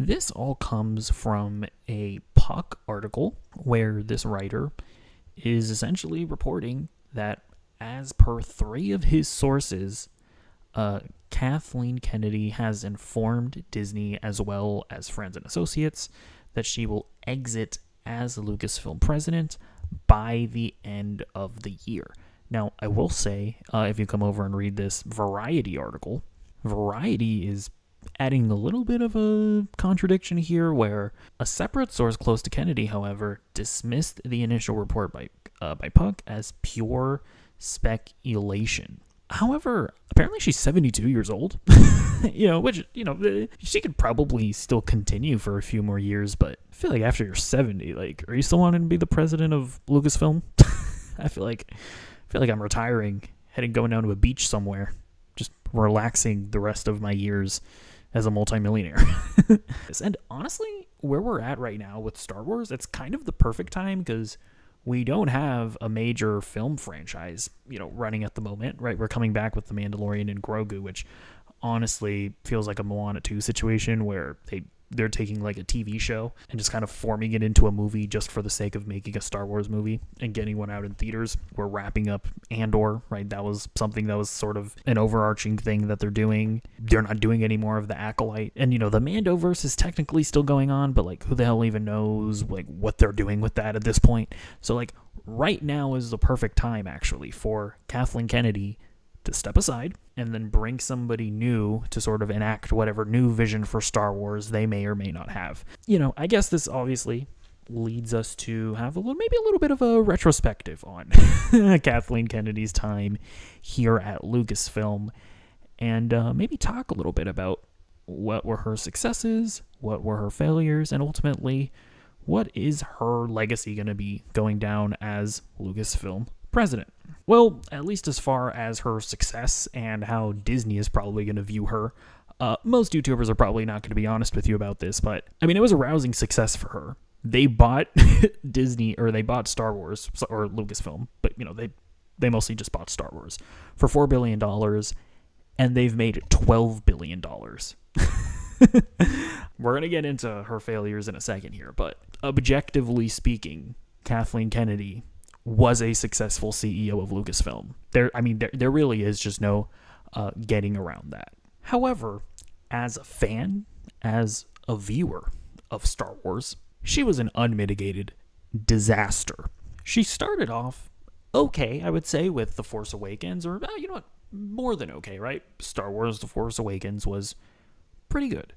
This all comes from a Puck article where this writer is essentially reporting that, as per three of his sources, Kathleen Kennedy has informed Disney as well as friends and associates that she will exit as the Lucasfilm president by the end of the year. Now, I will say, if you come over and read this Variety article, Variety is adding a little bit of a contradiction here where a separate source close to Kennedy, however, dismissed the initial report by Puck as pure speculation. However, apparently she's 72 years old, which, she could probably still continue for a few more years, but I feel like after you're 70, like, are you still wanting to be the president of Lucasfilm? I feel like I'm retiring, going down to a beach somewhere, just relaxing the rest of my years as a multimillionaire. And honestly, where we're at right now with Star Wars, it's kind of the perfect time because we don't have a major film franchise, running at the moment, right? We're coming back with The Mandalorian and Grogu, which honestly feels like a Moana 2 situation where they're taking like a TV show and just kind of forming it into a movie just for the sake of making a Star Wars movie and getting one out in theaters. We're wrapping up Andor, right? That was something that was sort of an overarching thing that they're doing. They're not doing any more of the Acolyte. And, the Mandoverse is technically still going on, but like who the hell even knows like what they're doing with that at this point. So like right now is the perfect time actually for Kathleen Kennedy to step aside and then bring somebody new to sort of enact whatever new vision for Star Wars they may or may not have. I guess this obviously leads us to have maybe a little bit of a retrospective on Kathleen Kennedy's time here at Lucasfilm and maybe talk a little bit about what were her successes, what were her failures, and ultimately, what is her legacy going to be going down as Lucasfilm president? Well, at least as far as her success and how Disney is probably going to view her, most YouTubers are probably not going to be honest with you about this, but I mean, it was a rousing success for her. They bought Disney, or they bought Star Wars, or Lucasfilm, but they mostly just bought Star Wars for $4 billion, and they've made $12 billion. We're going to get into her failures in a second here, but objectively speaking, Kathleen Kennedy was a successful CEO of Lucasfilm. There really is just no getting around that. However, as a fan, as a viewer of Star Wars, she was an unmitigated disaster. She started off okay, I would say, with The Force Awakens, or more than okay, right? Star Wars The Force Awakens was pretty good.